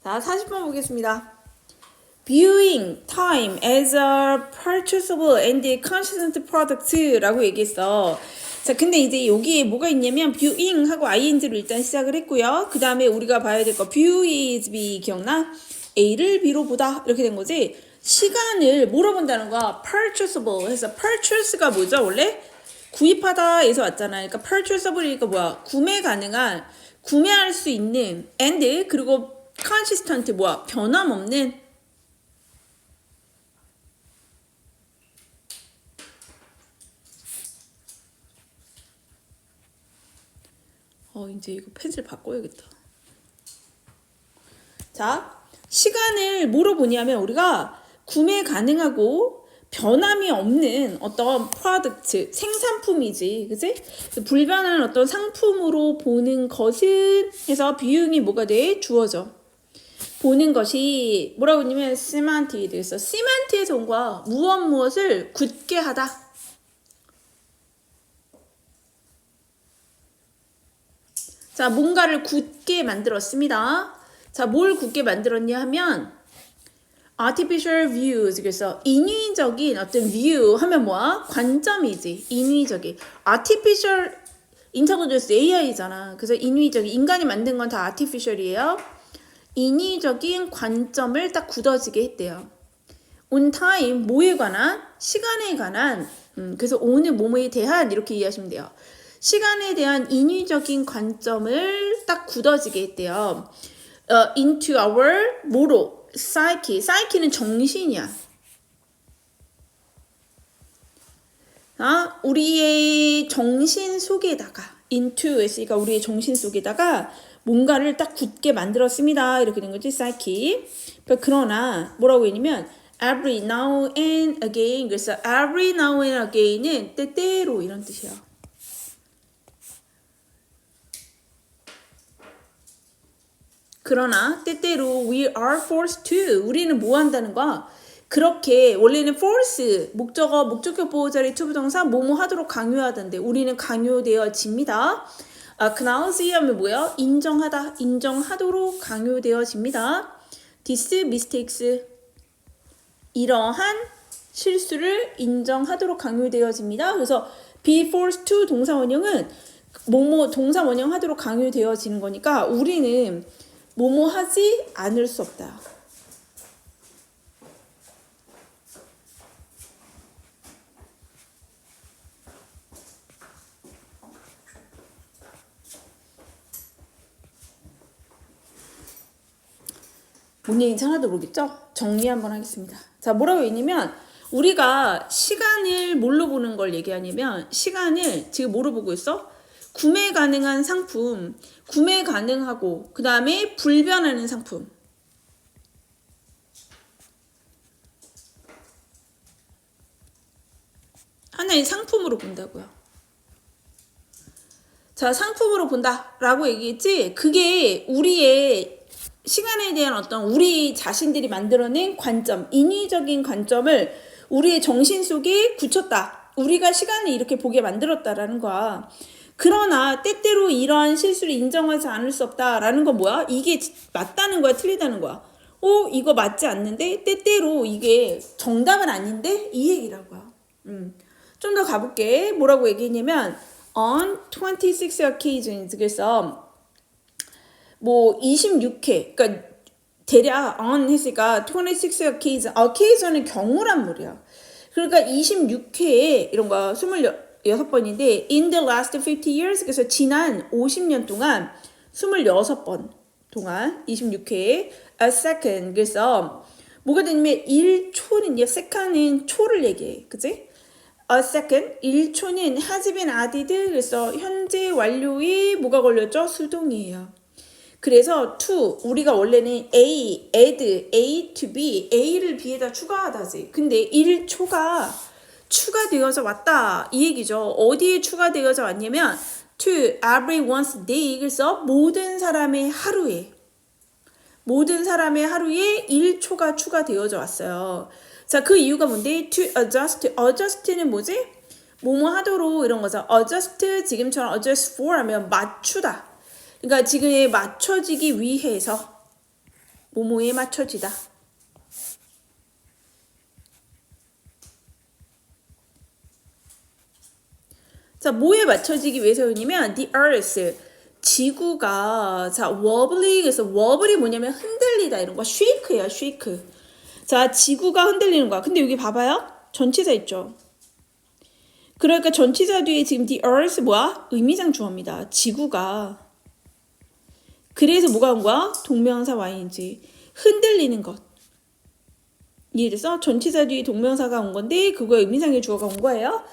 자, 40번 보겠습니다. Viewing time as a purchasable and consistent product라고 얘기했어. 자, 근데 이제 여기에 뭐가 있냐면 viewing 하고 ing로 일단 시작을 했고요. 그 다음에 우리가 봐야 될 거 view is B 기억나? A를 B로 보다 이렇게 된 거지. 시간을 뭐로 본다는 거야? purchasable 해서 purchase가 뭐죠? 원래 구입하다에서 왔잖아. 그러니까 purchasable이니까 뭐야? 구매 가능한, 구매할 수 있는 and 그리고 consistent 뭐야? 변함없는. 이제 이거 펜슬 바꿔야겠다. 자, 시간을 뭐로 보냐면 우리가 구매 가능하고 변함이 없는 어떤 프로덕트, 생산품이지, 그치? 불변하는 어떤 상품으로 보는 것은 해서 비용이 뭐가 돼? 주어져. 보는 것이 뭐라고 했냐면 시멘티에 대해서 시멘트에서 온 거야. 무엇을 굳게 하다. 자, 뭔가를 굳게 만들었습니다. 자, 뭘 굳게 만들었냐 하면 artificial views, 그래서 인위적인 어떤 view 하면 뭐야? 관점이지. 인위적인. artificial intelligence AI잖아. 그래서 인위적인, 인간이 만든 건 다 artificial이에요. 인위적인 관점을 딱 굳어지게 했대요. on time, 뭐에 관한? 시간에 관한. 그래서 오늘 뭐뭐에 대한 이렇게 이해하시면 돼요. 시간에 대한 인위적인 관점을 딱 굳어지게 했대요. into our 뭐로? psyche. psyche는 정신이야. 우리의 정신 속에다가 into 했으니까 우리의 정신 속에다가 뭔가를 딱 굳게 만들었습니다. 이렇게 된 거지, psyche. 그러나 뭐라고 했냐면 every now and again. 그래서 every now and again은 때때로 이런 뜻이야. 그러나 때때로 we are forced to, 우리는 뭐 한다는 거야? 그렇게 원래는 force 목적어 목적격 보호자리 투부정사 뭐뭐 하도록 강요하던데 우리는 강요되어집니다. acknowledge 하면 뭐야? 인정하다, 인정하도록 강요되어집니다. this mistakes, 이러한 실수를 인정하도록 강요되어집니다. 그래서 be forced to 동사 원형은 뭐뭐 동사 원형 하도록 강요되어지는 거니까 우리는 뭐뭐 하지 않을 수 없다. 뭔 얘기인지 하나도 모르겠죠? 정리 한번 하겠습니다. 자, 뭐라고 했냐면 우리가 시간을 뭘로 보는 걸 얘기하냐면 시간을 지금 뭐로 보고 있어? 구매 가능한 상품, 구매 가능하고 그 다음에 불변하는 상품. 하나의 상품으로 본다고요. 자, 상품으로 본다라고 얘기했지. 그게 우리의 시간에 대한 어떤 우리 자신들이 만들어낸 관점, 인위적인 관점을 우리의 정신 속에 굳혔다. 우리가 시간을 이렇게 보게 만들었다라는 거야. 그러나 때때로 이러한 실수를 인정하지 않을 수 없다라는 건 뭐야? 이게 맞다는 거야? 틀리다는 거야? 이거 맞지 않는데? 때때로 이게 정답은 아닌데? 이 얘기라고요. 좀 더 가볼게. 뭐라고 얘기했냐면 on 26 occasions, 그래서 뭐 26회, 그러니까 대략 on 했으니까 26 occasion은 경우란 말이야. 그러니까 26회에 이런 거 26번인데 in the last 50 years, 그래서 지난 50년 동안 26번 동안 26회에 a second, 그래서 뭐가 되냐면 1초는 second은 초를 얘기해. 그치? a second, 1초는 has been added, 그래서 현재 완료에 뭐가 걸렸죠? 수동이에요. 그래서 to, 우리가 원래는 A, add, A to B, A를 B에다 추가하다지. 근데 1초가 추가되어서 왔다 이 얘기죠. 어디에 추가되어서 왔냐면 to everyone's day, 그래서 모든 사람의 하루에 1초가 추가되어져 왔어요. 자, 그 이유가 뭔데? to adjust, adjust는 뭐지? 뭐뭐 하도록 이런 거죠. adjust, 지금처럼 adjust for 하면 맞추다. 그러니까 지금 맞춰지기 위해서 뭐뭐에 맞춰지다. 자, 뭐에 맞춰지기 위해서냐면 the earth, 지구가 자 wobbly, 그래서 wobbly 뭐냐면 흔들리다 이런 거 shake예요, shake. 자, 지구가 흔들리는 거야. 근데 여기 봐봐요, 전치사 있죠. 그러니까 전치사 뒤에 지금 the earth 뭐야? 의미상 주어입니다. 지구가. 그래서 뭐가 온 거야? 동명사 y인지 흔들리는 것. 이해됐어? 전치사 뒤에 동명사가 온 건데 그거 의미상의 주어가 온 거예요.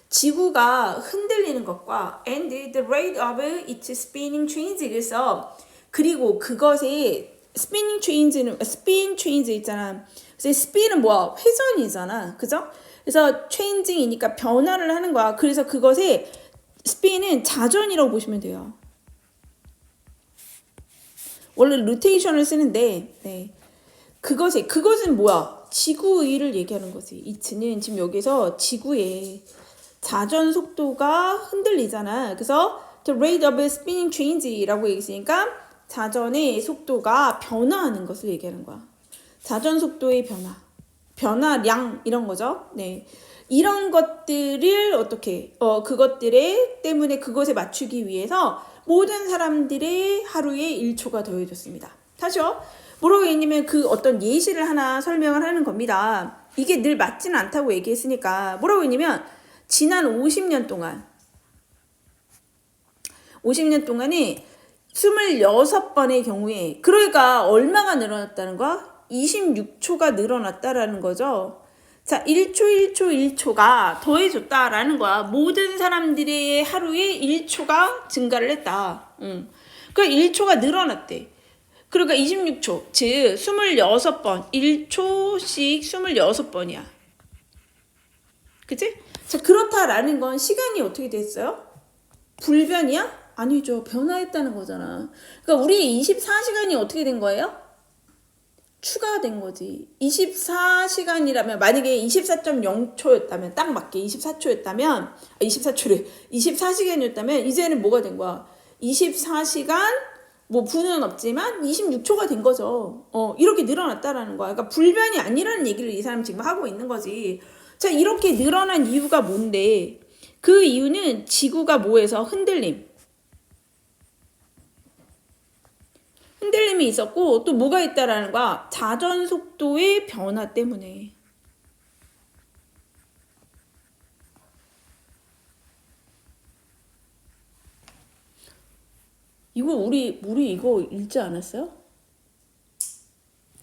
지구가 흔들리는 것과 and the rate of its spinning change. 그래서 그리고 그것의 spinning change는 spin change 있잖아. 그래서 spin은 뭐야? 회전이잖아. 그죠? 그래서 changing이니까 변화를 하는 거야. 그래서 그것의 spin은 자전이라고 보시면 돼요. 원래 로테이션을 쓰는데 네. 그것은 뭐야? 지구의를 얘기하는 거지. 이츠는 지금 여기서 지구의 자전 속도가 흔들리잖아. 그래서 the rate of spinning change라고 얘기했으니까 자전의 속도가 변화하는 것을 얘기하는 거야. 자전 속도의 변화량 이런 거죠. 네, 이런 것들을 어떻게 그것들에 때문에 그것에 맞추기 위해서 모든 사람들의 하루에 1초가 더해졌습니다. 다시요. 뭐라고 했냐면 그 어떤 예시를 하나 설명을 하는 겁니다. 이게 늘 맞지는 않다고 얘기했으니까 뭐라고 했냐면 지난 50년 동안에 26번의 경우에 그러니까 얼마가 늘어났다는 거야? 26초가 늘어났다라는 거죠. 자, 1초가 더해졌다라는 거야. 모든 사람들의 하루에 1초가 증가를 했다. 그러니까 1초가 늘어났대. 그러니까 26초, 즉 26번, 1초씩 26번이야. 그치? 자, 그렇다라는 건 시간이 어떻게 됐어요? 불변이야? 아니죠. 변화했다는 거잖아. 그러니까 우리 24시간이 어떻게 된 거예요? 추가된 거지. 24시간이라면 만약에 24.0초였다면 딱 맞게 24초였다면 24시간이었다면 이제는 뭐가 된 거야? 24시간 뭐 분은 없지만 26초가 된 거죠. 이렇게 늘어났다라는 거야. 그러니까 불변이 아니라는 얘기를 이 사람 지금 하고 있는 거지. 자, 이렇게 늘어난 이유가 뭔데? 그 이유는 지구가 뭐해서 흔들림이 있었고 또 뭐가 있다라는 거야? 자전 속도의 변화 때문에. 이거 우리 이거 읽지 않았어요?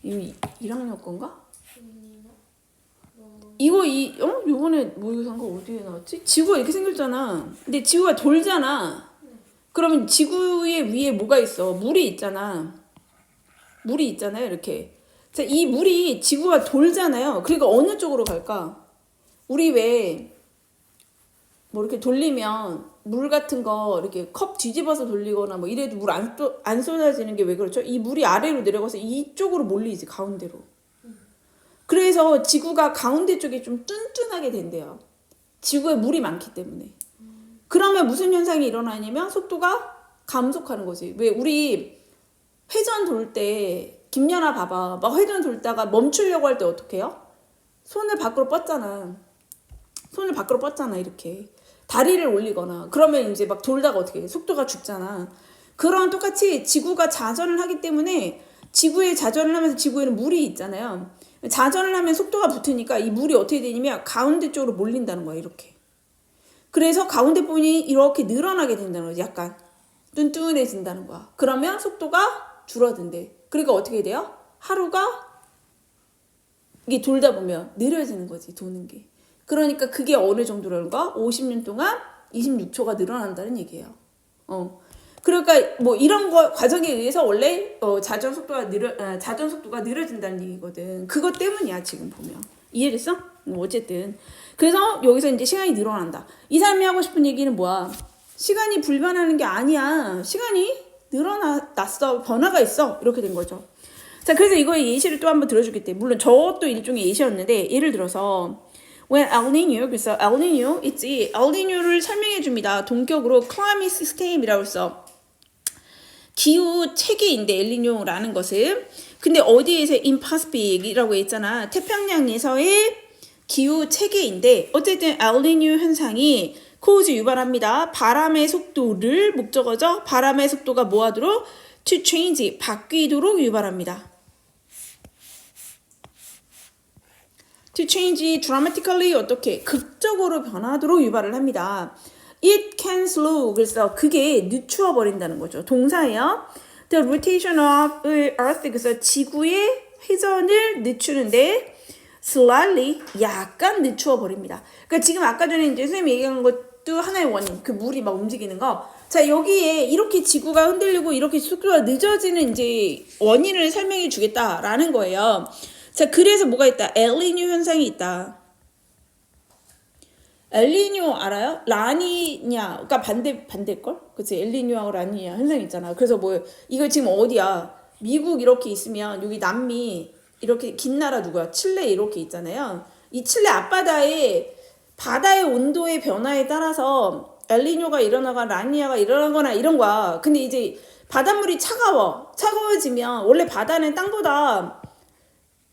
이거 1학년 건가? 요번에 뭐 이거 산거 어디에 나왔지? 지구가 이렇게 생겼잖아. 근데 지구가 돌잖아. 그러면 지구의 위에 뭐가 있어? 물이 있잖아요, 이렇게. 자, 이 물이 지구가 돌잖아요. 그러니까 어느 쪽으로 갈까? 우리 왜 뭐 이렇게 돌리면 물 같은 거 이렇게 컵 뒤집어서 돌리거나 뭐 이래도 물 안 쏟아지는 게 왜 그렇죠? 이 물이 아래로 내려가서 이쪽으로 몰리지, 가운데로. 그래서 지구가 가운데 쪽이 좀 뚠뚠하게 된대요. 지구에 물이 많기 때문에. 그러면 무슨 현상이 일어나냐면 속도가 감속하는 거지. 왜 우리 회전 돌 때 김연아 봐봐. 막 회전 돌다가 멈추려고 할 때 어떻게 해요? 손을 밖으로 뻗잖아, 이렇게. 다리를 올리거나. 그러면 이제 막 돌다가 어떻게 해? 속도가 죽잖아. 그런 똑같이 지구가 자전을 하기 때문에 지구에 자전을 하면서 지구에는 물이 있잖아요. 자전을 하면 속도가 붙으니까 이 물이 어떻게 되냐면 가운데 쪽으로 몰린다는 거야, 이렇게. 그래서 가운데 부분이 이렇게 늘어나게 된다는 거지. 약간 뚠뚠해진다는 거야. 그러면 속도가 줄어든대. 그러니까 어떻게 돼요? 하루가 이게 돌다 보면 느려지는 거지, 도는 게. 그러니까 그게 어느 정도라는 거야? 50년 동안 26초가 늘어난다는 얘기예요. 그러니까 뭐 이런 거 과정에 의해서 원래 자전 속도가 느려진다는 얘기거든. 그것 때문이야, 지금 보면. 이해됐어? 어쨌든 그래서 여기서 이제 시간이 늘어난다. 이 사람이 하고 싶은 얘기는 뭐야? 시간이 불변하는 게 아니야. 시간이 늘어났어. 변화가 있어. 이렇게 된 거죠. 자, 그래서 이거의 예시를 또 한번 들어주겠대. 물론 저것도 일종의 예시였는데 예를 들어서 when El Niño, 그래서 El Niño 있지. El Niño를 설명해 줍니다. 동격으로 climate system이라고 해서 기후 체계인데 엘니뇨라는 것은. 근데 어디에서 인파스픽이라고 했잖아. 태평양에서의 기후 체계인데 어쨌든 엘니뇨 현상이 cause 유발합니다. 바람의 속도를 목적어죠. 바람의 속도가 뭐하도록? to change 바뀌도록 유발합니다. to change dramatically 어떻게? 극적으로 변하도록 유발을 합니다. It can slow 그래서 그게 늦추어 버린다는 거죠. 동사예요. The rotation of the earth 그래서 지구의 회전을 늦추는데 slightly 약간 늦추어 버립니다. 그러니까 지금 아까 전에 이제 선생님이 얘기한 것도 하나의 원인 그 물이 막 움직이는 거. 자 여기에 이렇게 지구가 흔들리고 이렇게 속도가 늦어지는 이제 원인을 설명해 주겠다라는 거예요. 자 그래서 뭐가 있다? 엘니뇨 현상이 있다. 엘니뇨 알아요? 라니냐, 그러니까 반대걸? 그치? 엘니뇨하고 라니냐 현상 있잖아. 그래서 뭐 이거 지금 어디야? 미국 이렇게 있으면 여기 남미 이렇게 긴 나라 누구야? 칠레 이렇게 있잖아요. 이 칠레 앞바다에 바다의 온도의 변화에 따라서 엘니뇨가 일어나거나 라니냐가 일어나거나 이런 거야. 근데 이제 바닷물이 차가워지면 원래 바다는 땅보다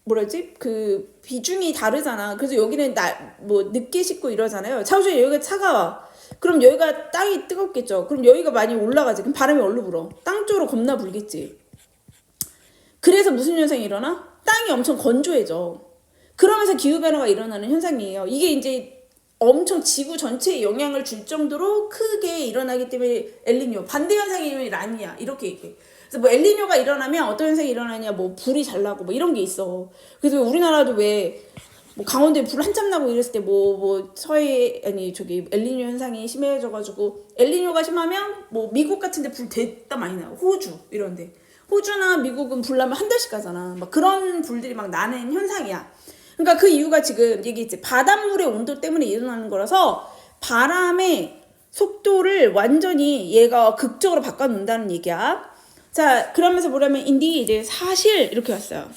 뭐라지? 그 비중이 다르잖아. 그래서 여기는 뭐 늦게 식고 이러잖아요. 차우주에 여기가 차가워. 그럼 여기가 땅이 뜨겁겠죠. 그럼 여기가 많이 올라가지. 그럼 바람이 얼로 불어? 땅 쪽으로 겁나 불겠지. 그래서 무슨 현상이 일어나? 땅이 엄청 건조해져. 그러면서 기후변화가 일어나는 현상이에요. 이게 이제 엄청 지구 전체에 영향을 줄 정도로 크게 일어나기 때문에 엘니뇨. 반대 현상이 라니냐 이렇게 얘기해. 그래서 뭐 엘니뇨가 일어나면 어떤 현상이 일어나냐, 뭐 불이 잘 나고 뭐 이런 게 있어. 그래서 우리나라도 왜 뭐 강원도에 불 한참 나고 이랬을 때 뭐 서해 아니 저기 엘니뇨 현상이 심해져가지고 엘니뇨가 심하면 뭐 미국 같은데 불 됐다 많이 나. 호주 이런데 호주나 미국은 불 나면 한 달씩 가잖아. 막 그런 불들이 막 나는 현상이야. 그러니까 그 이유가 지금 얘기했지. 바닷물의 온도 때문에 일어나는 거라서 바람의 속도를 완전히 얘가 극적으로 바꿔놓는다는 얘기야. 자, 그러면서 뭐냐면 인디 이제 사실 이렇게 왔어요.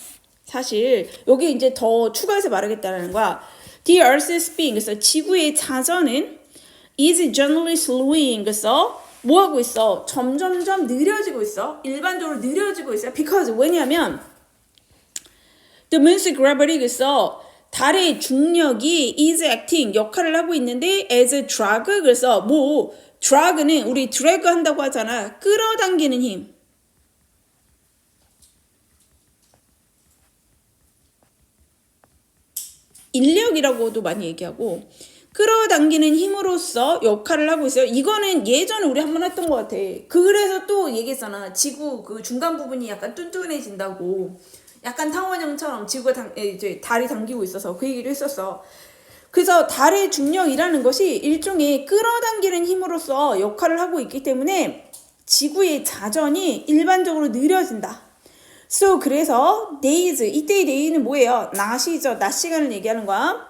사실 여기 이제 더 추가해서 말하겠다는 거야. The Earth's spin 그래서 지구의 자전은 is generally slowing 그래서 뭐 하고 있어? 점점점 느려지고 있어. 일반적으로 느려지고 있어요. Because 왜냐면 the moon's gravity 그래서 달의 중력이 is acting 역할을 하고 있는데 as a drag 그래서 뭐 drag는 우리 drag 한다고 하잖아. 끌어당기는 힘. 인력이라고도 많이 얘기하고 끌어당기는 힘으로써 역할을 하고 있어요. 이거는 예전에 우리 한번 했던 것 같아. 그래서 또 얘기했잖아. 지구 그 중간 부분이 약간 뚠뚠해진다고. 약간 탕원형처럼 지구가 이제 달이 당기고 있어서 그 얘기를 했었어. 그래서 달의 중력이라는 것이 일종의 끌어당기는 힘으로써 역할을 하고 있기 때문에 지구의 자전이 일반적으로 느려진다. So 그래서 days 이때의 day는 뭐예요? 낮이죠. 낮 시간을 얘기하는 거야.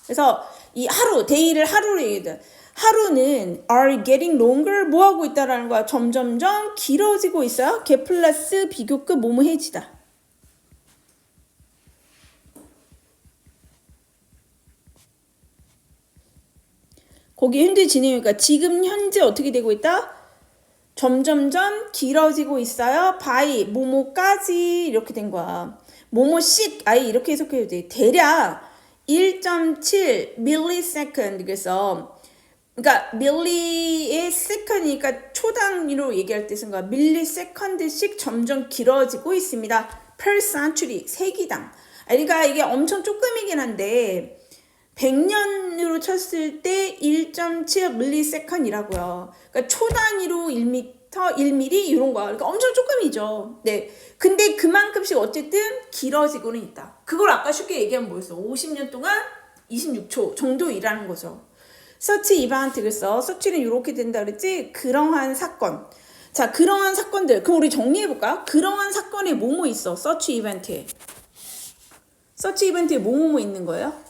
그래서 이 하루 day를 하루로 얘기해. 하루는 are getting longer 뭐 하고 있다라는 거야. 점점점 길어지고 있어요. 개 플러스 비교급 뭐뭐해지다. 거기 현재 진행이니까 지금 현재 어떻게 되고 있다? 점점점 길어지고 있어요. by 뭐뭐까지 이렇게 된 거야. 뭐뭐씩 아예 이렇게 해석해도 돼. 대략 1.7 millisecond 그래서 그러니까 밀리의 second이니까 초 단위로 얘기할 때 쓴 거야. 밀리세컨드씩 점점 길어지고 있습니다. per century 세기당. 그러니까 이게 엄청 조금이긴 한데 100년으로 쳤을 때 1.7ms이라고요. 그러니까 초 단위로 1m, 1mm 이런 거야. 그러니까 엄청 조금이죠. 네. 근데 그만큼씩 어쨌든 길어지고는 있다. 그걸 아까 쉽게 얘기하면 뭐였어? 50년 동안 26초 정도 일하는 거죠. 서치 이벤트 그래서 서치는 이렇게 된다 그랬지? 그러한 사건. 자, 그러한 사건들. 그럼 우리 정리해볼까? 그러한 사건에 뭐뭐 있어? 서치 이벤트에. 서치 이벤트에 뭐뭐뭐 있는 거예요?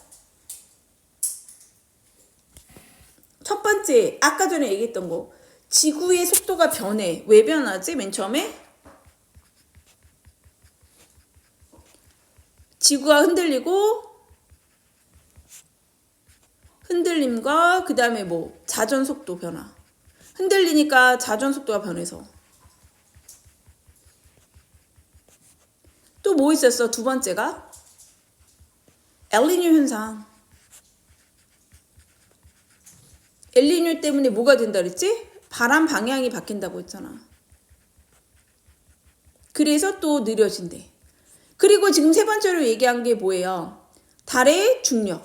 첫 번째, 아까 전에 얘기했던 거. 지구의 속도가 변해. 왜 변하지? 맨 처음에? 지구가 흔들림과 그 다음에 뭐 자전 속도 변화. 흔들리니까 자전 속도가 변해서. 또 뭐 있었어? 두 번째가 엘니뇨 현상. 엘니뇨 때문에 뭐가 된다 그랬지? 바람 방향이 바뀐다고 했잖아. 그래서 또 느려진대. 그리고 지금 세 번째로 얘기한 게 뭐예요? 달의 중력.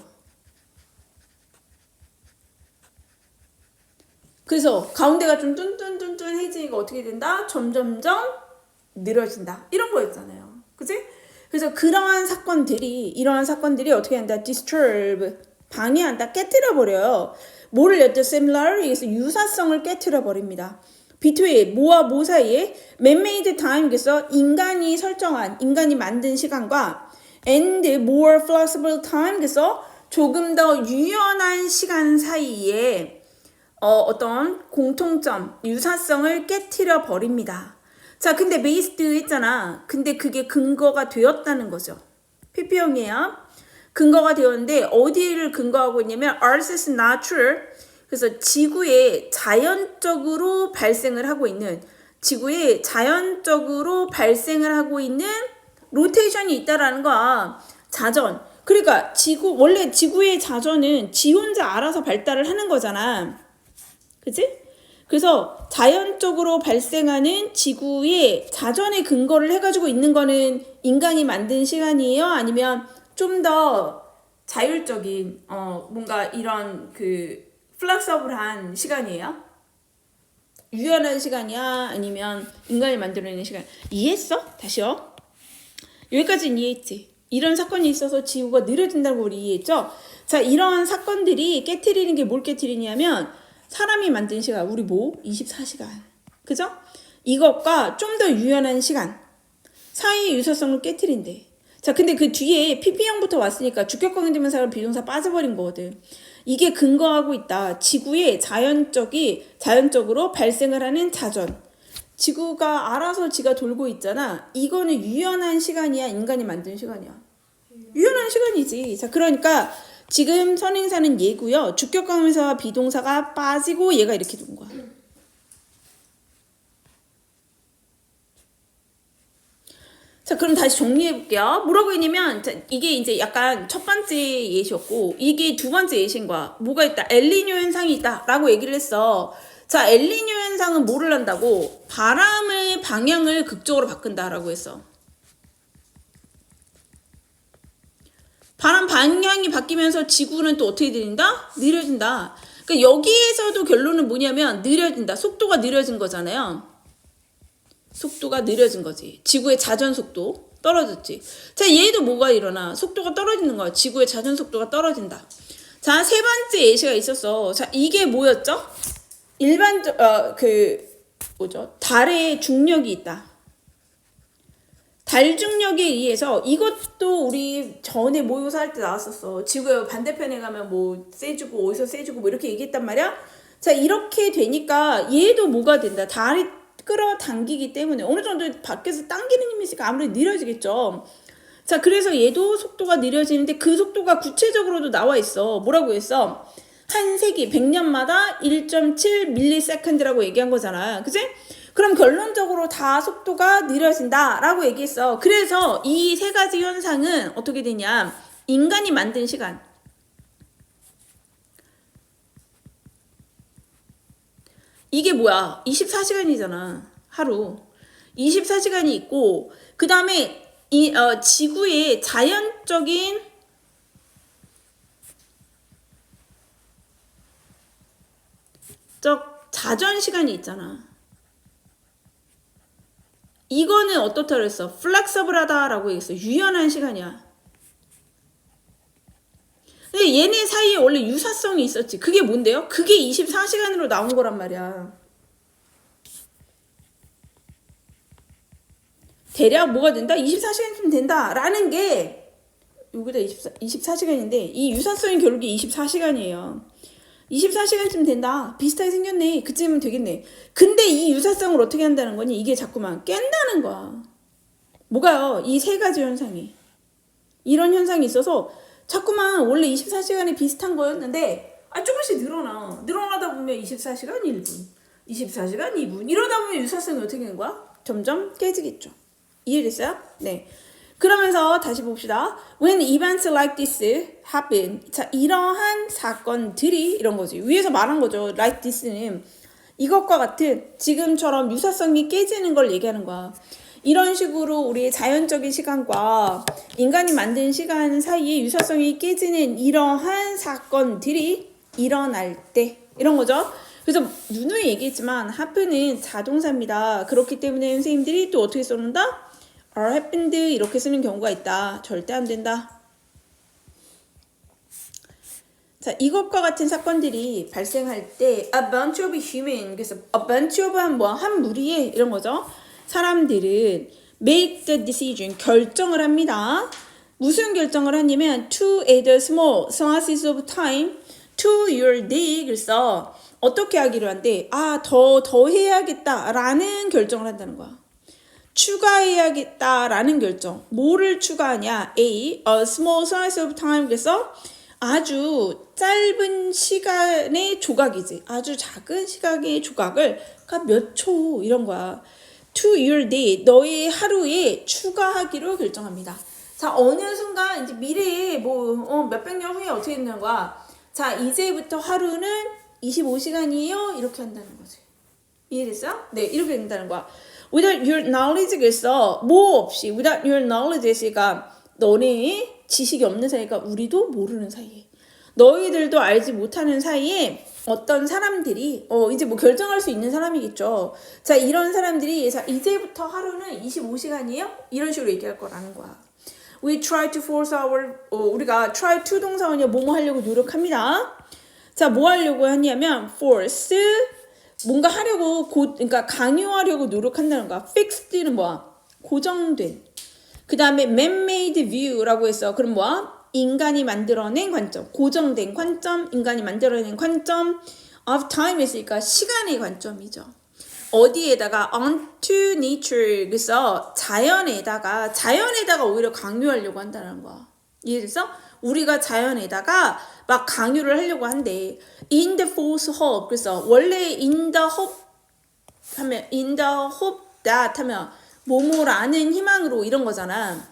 그래서 가운데가 좀 뚠뚠뚠뚠해지니까 어떻게 된다? 점점점 늘어진다. 이런 거였잖아요. 그치? 그래서 이러한 사건들이 어떻게 한다? disturb, 방해한다, 깨뜨려버려요. 뭐를 냈죠? similar, 여기서 유사성을 깨뜨려버립니다. between, 뭐와 뭐 사이에 man-made time, 그래서 인간이 만든 시간과 and more flexible time, 그래서 조금 더 유연한 시간 사이에 어떤 공통점, 유사성을 깨트려 버립니다. 자, 근데 based 했잖아. 근데 그게 근거가 되었다는 거죠. PP형이에요. 근거가 되었는데 어디를 근거하고 있냐면 Earth's natural, 그래서 지구에 자연적으로 발생을 하고 있는 로테이션이 있다라는 거야. 자전. 그러니까 원래 지구의 자전은 지 혼자 알아서 발달을 하는 거잖아. 그치? 그래서 자연적으로 발생하는 지구의 자전의 근거를 해가지고 있는 거는 인간이 만든 시간이에요? 아니면 좀 더 자율적인 뭔가 이런 플렉서블한 시간이에요? 유연한 시간이야? 아니면 인간이 만들어내는 시간? 이해했어? 다시요. 여기까지는 이해했지? 이런 사건이 있어서 지구가 느려진다고 우리 이해했죠? 자, 이런 사건들이 깨트리는 게 뭘 깨트리냐면 사람이 만든 시간, 우리 24시간. 그죠? 이것과 좀 더 유연한 시간 사이의 유사성을 깨트린대. 자, 근데 그 뒤에 PP형부터 왔으니까 주격관계대명사랑 비동사 빠져버린 거거든. 이게 근거하고 있다. 지구에 자연적으로 발생을 하는 자전. 지구가 알아서 지가 돌고 있잖아. 이거는 유연한 시간이야? 인간이 만든 시간이야? 유연한 시간이지. 자, 그러니까 지금 선행사는 얘고요. 주격관계대명사와 비동사가 빠지고 얘가 이렇게 된 거야. 자, 그럼 다시 정리해 볼게요. 뭐라고 했냐면 이게 이제 약간 첫 번째 예시였고 이게 두 번째 예시인 거야. 뭐가 있다? 엘니뇨 현상이 있다 라고 얘기를 했어. 자, 엘니뇨 현상은 뭐를 한다고? 바람의 방향을 극적으로 바꾼다라고 했어. 바람 방향이 바뀌면서 지구는 또 어떻게 되는다? 느려진다. 그러니까 여기에서도 결론은 뭐냐면 느려진다. 속도가 느려진 거잖아요. 속도가 느려진 거지. 지구의 자전 속도 떨어졌지. 자, 얘도 뭐가 일어나? 속도가 떨어지는 거야. 지구의 자전 속도가 떨어진다. 자, 세 번째 예시가 있었어. 자, 이게 뭐였죠? 달의 중력이 있다. 달 중력에 의해서 이것도 우리 전에 모의고사 할 때 나왔었어. 지구의 반대편에 가면 뭐 세주고 어디서 세주고 뭐 이렇게 얘기했단 말이야. 자, 이렇게 되니까 얘도 뭐가 된다. 달이 끌어당기기 때문에 어느 정도 밖에서 당기는 힘이 있으니까 아무래도 느려지겠죠. 자, 그래서 얘도 속도가 느려지는데 그 속도가 구체적으로도 나와 있어. 뭐라고 했어? 한 세기 100년마다 1.7ms라고 얘기한 거잖아. 그치? 그럼 결론적으로 다 속도가 느려진다 라고 얘기했어. 그래서 이 세 가지 현상은 어떻게 되냐? 인간이 만든 시간. 이게 뭐야? 24시간이잖아. 하루. 24시간이 있고 그 다음에 지구의 자연적인 자전 시간이 있잖아. 이거는 어떻다 그랬어? 플렉서블하다라고 얘기했어. 유연한 시간이야. 근데 얘네 사이에 원래 유사성이 있었지. 그게 뭔데요? 그게 24시간으로 나온 거란 말이야. 대략 뭐가 된다? 24시간쯤 된다 라는 게 여기다 24시간인데 이 유사성의 결국이 24시간이에요. 24시간쯤 된다. 비슷하게 생겼네. 그쯤은 되겠네. 근데 이 유사성을 어떻게 한다는 거니? 이게 자꾸만 깬다는 거야. 뭐가요? 이 세 가지 현상이. 이런 현상이 있어서 자꾸만 원래 24시간이 비슷한 거였는데 조금씩 늘어나다 보면 24시간 1분, 24시간 2분 이러다 보면 유사성이 어떻게 되는 거야? 점점 깨지겠죠. 이해됐어요? 네. 그러면서 다시 봅시다. When events like this happen. 자, 이러한 사건들이 이런 거지. 위에서 말한 거죠. Like this는 이것과 같은 지금처럼 유사성이 깨지는 걸 얘기하는 거야. 이런 식으로 우리의 자연적인 시간과 인간이 만든 시간 사이에 유사성이 깨지는 이러한 사건들이 일어날 때 이런 거죠. 그래서 누누이 얘기했지만 happen은 자동사입니다. 그렇기 때문에 선생님들이 또 어떻게 써놓는다? are happened 이렇게 쓰는 경우가 있다. 절대 안 된다. 자, 이것과 같은 사건들이 발생할 때 a bunch of human, 그래서 a bunch of 한 무리의 이런 거죠. 사람들은 make the decision, 결정을 합니다. 무슨 결정을 하냐면 to add small slices of time to your day. 그래서 어떻게 하기로 한대? 더 해야겠다라는 결정을 한다는 거야. 추가해야겠다라는 결정. 뭐를 추가하냐? A small slice of time. 그래서 아주 짧은 시간의 조각이지. 아주 작은 시간의 조각을 그러니까 몇 초 이런 거야. To your day, 너의 하루에 추가하기로 결정합니다. 자, 어느 순간 이제 미래에 몇백 년 후에 어떻게 된다는 거야? 자, 이제부터 하루는 25시간이에요. 이렇게 한다는 거지. 이해됐어요? 네, 이렇게 된다는 거야. Without your knowledge, 그래서 뭐 없이 without your knowledge 했으니까 너네의 지식이 없는 사이가 우리도 모르는 사이에 너희들도 알지 못하는 사이에 어떤 사람들이 이제 뭐 결정할 수 있는 사람이겠죠. 자, 이런 사람들이 자, 이제부터 하루는 25시간이에요? 이런 식으로 얘기할 거라는 거야. We try to force 우리가 try to 동사원이야 뭐뭐 하려고 노력합니다. 자, 뭐 하려고 하냐면 force 뭔가 하려고 그러니까 강요하려고 노력한다는 거야. fixed는 뭐야? 고정된. 그 다음에 man-made view라고 했어. 그럼 뭐야? 인간이 만들어낸 관점. 고정된 관점, 인간이 만들어낸 관점. of time 했으니까 시간의 관점이죠. 어디에다가 onto nature. 그래서 자연에다가 오히려 강요하려고 한다는 거야. 이해됐어? 우리가 자연에다가 막 강요를 하려고 한대. In the false hope. 그래서 원래 in the hope 하면 in the hope that 하면 뭐뭐라는 희망으로 이런 거잖아.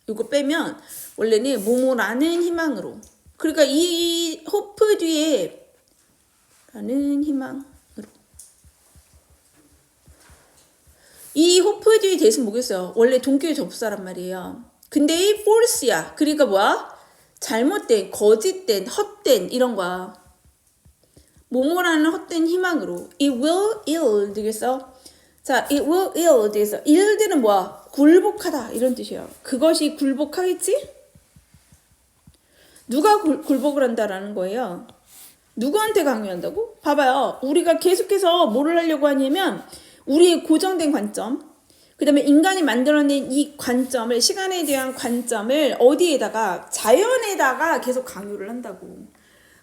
이거 빼면 원래는 뭐뭐라는 희망으로. 그러니까 이 hope 뒤에 라는 희망으로. 이 hope 뒤에 대신 뭐겠어요? 원래 동격의 접수사란 말이에요. 근데 이 false야. 그러니까 뭐야? 잘못된, 거짓된, 헛된 이런 거야. 뭐뭐라는 헛된 희망으로. It will ill 되겠어? 자, it will ill 되겠어. ill들은 뭐야? 굴복하다 이런 뜻이에요. 그것이 굴복하겠지? 누가 굴복을 한다라는 거예요? 누구한테 강요한다고? 봐봐요. 우리가 계속해서 뭐를 하려고 하냐면 우리의 고정된 관점, 그 다음에 인간이 만들어낸 이 관점을, 시간에 대한 관점을 어디에다가, 자연에다가 계속 강요를 한다고.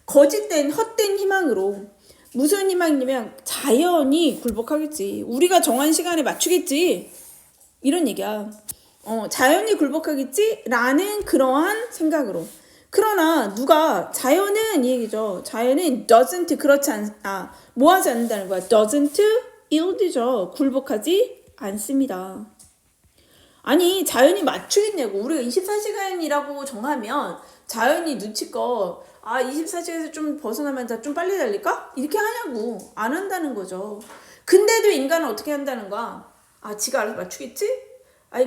거짓된 헛된 희망으로. 무슨 희망이냐면 자연이 굴복하겠지. 우리가 정한 시간에 맞추겠지. 이런 얘기야. 자연이 굴복하겠지? 라는 그러한 생각으로. 그러나 누가, 자연은 이 얘기죠. 자연은 doesn't, 그렇지 뭐 하지 않는다는 거야. doesn't yield죠. 굴복하지 않습니다. 아니, 자연이 맞추겠냐고. 우리가 24시간이라고 정하면 자연이 눈치껏 24시간에서 좀 벗어나면 좀 빨리 달릴까? 이렇게 하냐고. 안 한다는 거죠. 근데도 인간은 어떻게 한다는 거야? 지가 알아서 맞추겠지?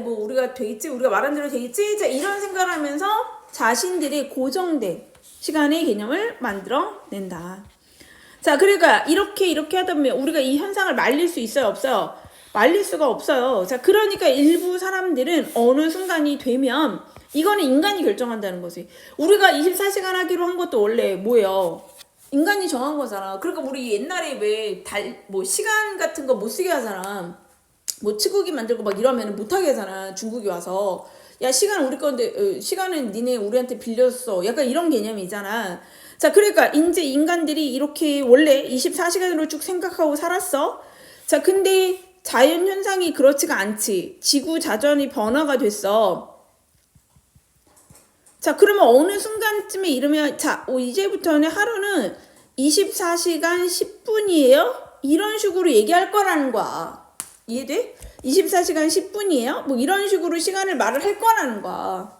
뭐 우리가 되겠지? 우리가 말한 대로 되겠지? 자, 이런 생각을 하면서 자신들의 고정된 시간의 개념을 만들어낸다. 자, 그러니까 이렇게 하다 보면 우리가 이 현상을 말릴 수 있어요? 없어요? 말릴 수가 없어요. 자, 그러니까 일부 사람들은 어느 순간이 되면 이거는 인간이 결정한다는 거지. 우리가 24시간 하기로 한 것도 원래 뭐예요? 인간이 정한 거잖아. 그러니까 우리 옛날에 왜 시간 같은 거 못 쓰게 하잖아. 뭐 치국이 만들고 막 이러면 못 하게 하잖아. 중국이 와서. 야, 시간 우리 건데 시간은 니네 우리한테 빌렸어. 약간 이런 개념이잖아. 자, 그러니까 이제 인간들이 이렇게 원래 24시간으로 쭉 생각하고 살았어. 자, 근데 자연 현상이 그렇지가 않지. 지구 자전이 변화가 됐어. 자, 그러면 어느 순간쯤에 이르면 이제부터는 하루는 24시간 10분이에요? 이런 식으로 얘기할 거라는 거야. 이해돼? 24시간 10분이에요? 뭐 이런 식으로 시간을 말을 할 거라는 거야.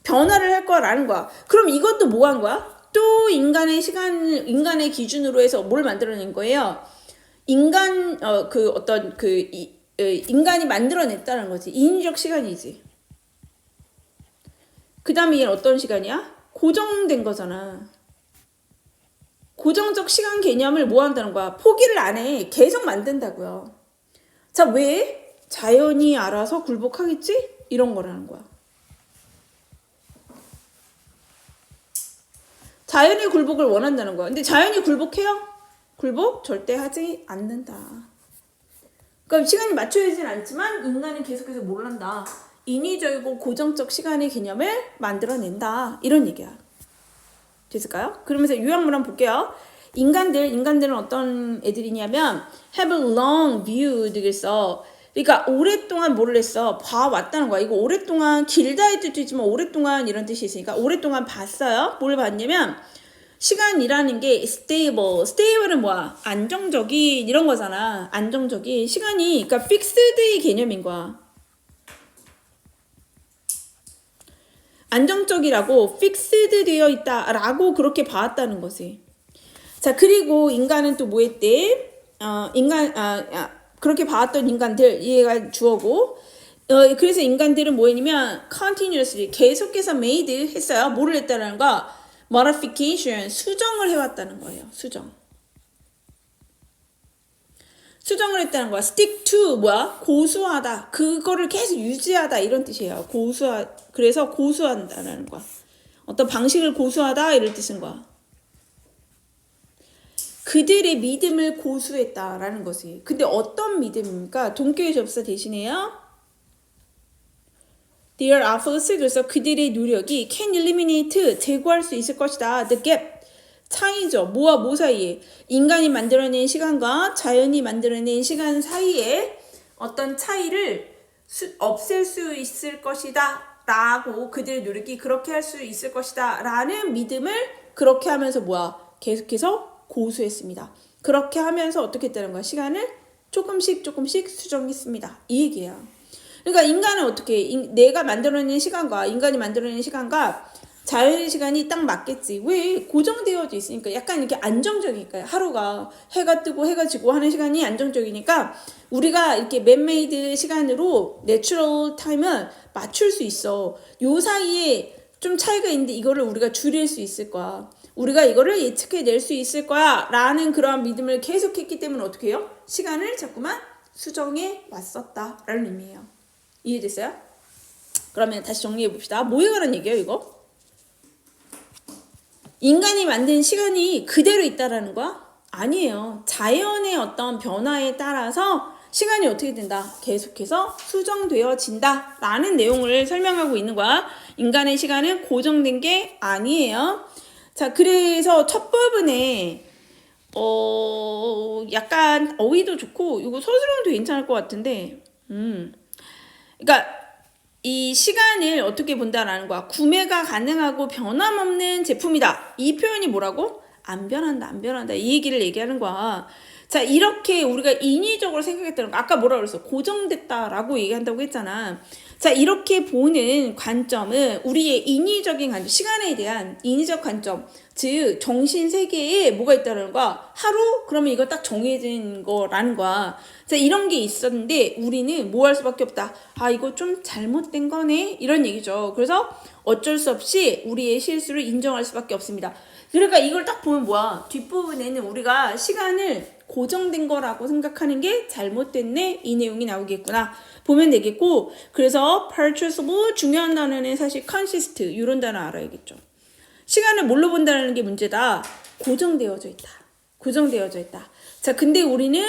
변화를 할 거라는 거야. 그럼 이것도 뭐 한 거야? 또 인간의 시간을, 인간의 기준으로 해서 뭘 만들어낸 거예요? 인간이 만들어냈다는 거지. 인위적 시간이지. 그 다음에 얘는 어떤 시간이야? 고정된 거잖아. 고정적 시간 개념을 뭐 한다는 거야? 포기를 안 해. 계속 만든다고요. 자, 왜? 자연이 알아서 굴복하겠지? 이런 거라는 거야. 자연의 굴복을 원한다는 거야. 근데 자연이 굴복해요? 굴복 절대 하지 않는다. 그러니까 시간이 맞춰지진 않지만 인간은 계속해서 뭘 한다. 인위적이고 고정적 시간의 개념을 만들어낸다. 이런 얘기야. 됐을까요? 그러면서 요약문 한번 볼게요. 인간들은 어떤 애들이냐면 have a long view 되겠어. 그러니까 오랫동안 뭐를 했어? 봐왔다는 거야. 이거 오랫동안 길다의 뜻도 있지만 오랫동안 이런 뜻이 있으니까 오랫동안 봤어요. 뭘 봤냐면 시간이라는 게 stable은 뭐야? 안정적인 이런 거잖아. 안정적인 시간이 그러니까 fixed의 개념인 거야. 안정적이라고 fixed 되어 있다라고 그렇게 봐왔다는 거지. 자, 그리고 인간은 또 뭐 했대? 그렇게 봐왔던 인간들, 얘가 주어고, 그래서 인간들은 뭐 했냐면, continuously, 계속해서 made 했어요. 뭐를 했다는 거? modification, 수정을 해왔다는 거예요. 수정을 했다는 거야. stick to, 뭐야? 고수하다. 그거를 계속 유지하다. 이런 뜻이에요. 그래서 고수한다는 거야. 어떤 방식을 고수하다. 이런 뜻인 거야. 그들의 믿음을 고수했다라는 거지. 근데 어떤 믿음입니까? 동격의 접사 대신에요. Their efforts, 그래서 그들의 노력이 can eliminate, 제거할 수 있을 것이다. The gap, 차이죠. 뭐와 뭐 사이에? 인간이 만들어낸 시간과 자연이 만들어낸 시간 사이에 어떤 차이를 없앨 수 있을 것이다. 라고 그들의 노력이 그렇게 할 수 있을 것이다. 라는 믿음을 그렇게 하면서 뭐야? 계속해서 고수했습니다. 그렇게 하면서 어떻게 했다는 거야? 시간을 조금씩 수정했습니다. 이 얘기예요. 그러니까 인간은 어떻게 내가 만들어낸 시간과 인간이 만들어낸 시간과 자연의 시간이 딱 맞겠지. 왜? 고정되어져 있으니까 약간 이렇게 안정적이니까요. 하루가 해가 뜨고 해가 지고 하는 시간이 안정적이니까 우리가 이렇게 맨메이드 시간으로 내추럴 타임을 맞출 수 있어. 요 사이에 좀 차이가 있는데 이거를 우리가 줄일 수 있을 거야. 우리가 이거를 예측해낼 수 있을 거야 라는 그러한 믿음을 계속했기 때문에 어떻게 해요? 시간을 자꾸만 수정해 왔었다 라는 의미예요. 이해됐어요? 그러면 다시 정리해 봅시다. 뭐에 관한 얘기예요 이거? 인간이 만든 시간이 그대로 있다라는 거야? 아니에요. 자연의 어떤 변화에 따라서 시간이 어떻게 된다? 계속해서 수정되어진다 라는 내용을 설명하고 있는 거야. 인간의 시간은 고정된 게 아니에요. 자, 그래서 첫 부분에 약간 어휘도 좋고 이거 서술형도 괜찮을 것 같은데 그러니까 이 시간을 어떻게 본다라는 거야. 구매가 가능하고 변함없는 제품이다. 이 표현이 뭐라고? 안 변한다. 이 얘기를 얘기하는 거야. 자, 이렇게 우리가 인위적으로 생각했다는 거. 아까 뭐라 그랬어? 고정됐다라고 얘기한다고 했잖아. 자, 이렇게 보는 관점은 우리의 인위적인 관점, 시간에 대한 인위적 관점, 즉 정신 세계에 뭐가 있다는 거야. 하루? 그러면 이거 딱 정해진 거라는 거야. 자, 이런 게 있었는데 우리는 뭐 할 수밖에 없다. 아, 이거 좀 잘못된 거네. 이런 얘기죠. 그래서 어쩔 수 없이 우리의 실수를 인정할 수밖에 없습니다. 그러니까 이걸 딱 보면 뭐야. 뒷부분에는 우리가 시간을 고정된 거라고 생각하는 게 잘못됐네. 이 내용이 나오겠구나. 보면 되겠고, 그래서 purchasable 중요한 단어는 사실 consist 이런 단어 알아야겠죠. 시간을 뭘로 본다는 게 문제다. 고정되어져 있다. 자, 근데 우리는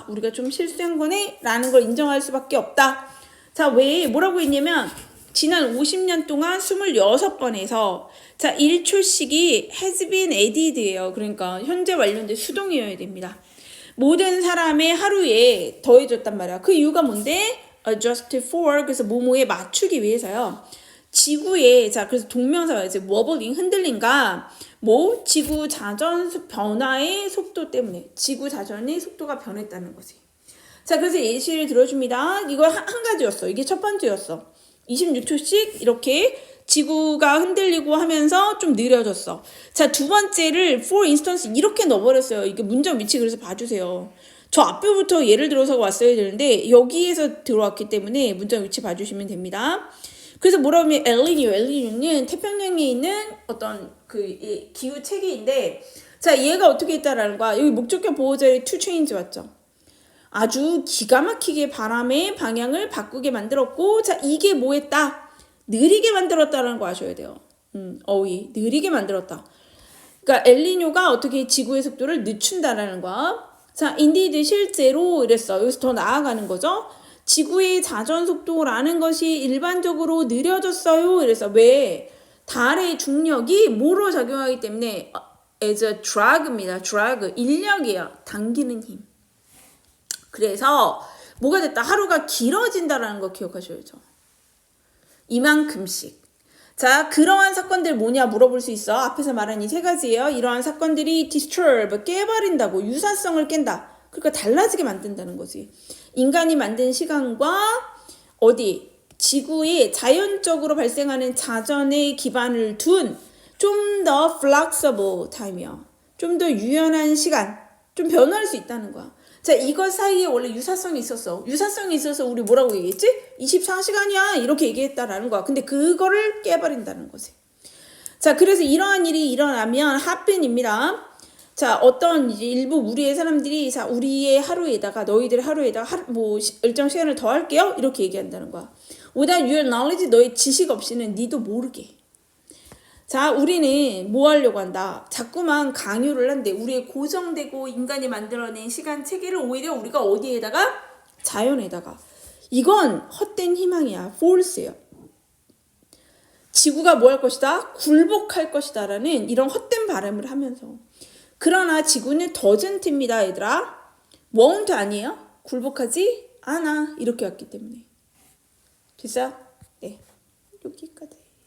우리가 좀 실수한 거네? 라는 걸 인정할 수밖에 없다. 자, 왜? 뭐라고 했냐면, 지난 50년 동안 26번에서 자, 1초씩이 has been added예요. 그러니까 현재 완료인데 수동이어야 됩니다. 모든 사람의 하루에 더해졌단 말이야. 그 이유가 뭔데? adjust for, 그래서 뭐뭐에 맞추기 위해서요. 지구에, 자, 그래서 동명사가 이제 wobbling, 흔들림과 지구 자전 변화의 속도 때문에 지구 자전의 속도가 변했다는 거지. 자, 그래서 예시를 들어줍니다. 이거 한 가지였어. 이게 첫 번째였어. 26초씩 이렇게 지구가 흔들리고 하면서 좀 느려졌어. 자, 두 번째를 for instance 이렇게 넣어버렸어요. 이게 문장 위치 그래서 봐주세요. 저 앞에부터 예를 들어서 왔어야 되는데 여기에서 들어왔기 때문에 문장 위치 봐주시면 됩니다. 그래서 뭐라고 하면 엘니뇨는 태평양에 있는 어떤 그 기후 체계인데, 자, 얘가 어떻게 있다라는 거야. 여기 목적격 보호자의 to change 왔죠. 아주 기가 막히게 바람의 방향을 바꾸게 만들었고, 자, 이게 뭐 했다? 느리게 만들었다라는 거 아셔야 돼요. 어휘 느리게 만들었다. 그러니까 엘니뇨가 어떻게 지구의 속도를 늦춘다라는 거야. 자, indeed 실제로 이랬어. 여기서 더 나아가는 거죠. 지구의 자전 속도라는 것이 일반적으로 느려졌어요. 이래서 왜? 달의 중력이 뭐로 작용하기 때문에 as a drag입니다. drag 인력이에요. 당기는 힘. 그래서 뭐가 됐다? 하루가 길어진다라는 거 기억하셔야죠. 이만큼씩. 자, 그러한 사건들 뭐냐 물어볼 수 있어. 앞에서 말한 이 세 가지예요. 이러한 사건들이 disturb, 깨버린다고, 유사성을 깬다. 그러니까 달라지게 만든다는 거지. 인간이 만든 시간과 어디 지구에 자연적으로 발생하는 자전의 기반을 둔 좀 더 flexible time이야. 좀 더 유연한 시간, 좀 변화할 수 있다는 거야. 자, 이것 사이에 원래 유사성이 있었어. 유사성이 있어서 우리 뭐라고 얘기했지? 24시간이야 이렇게 얘기했다라는 거야. 근데 그거를 깨버린다는 거지. 자, 그래서 이러한 일이 일어나면 happen입니다. 자, 어떤 이제 일부 우리의 사람들이 자, 우리의 하루에다가 너희들의 하루에다가 일정 시간을 더 할게요 이렇게 얘기한다는 거야. without your knowledge, 너의 지식 없이는 니도 모르게. 자, 우리는 뭐 하려고 한다? 자꾸만 강요를 한대. 우리의 고정되고 인간이 만들어낸 시간 체계를 오히려 우리가 어디에다가? 자연에다가. 이건 헛된 희망이야. false예요. 지구가 뭐 할 것이다? 굴복할 것이다 라는 이런 헛된 바람을 하면서. 그러나 지구는 doesn't입니다, 얘들아. won't 아니에요? 굴복하지 않아. 이렇게 왔기 때문에. 됐어요? 네. 여기까지.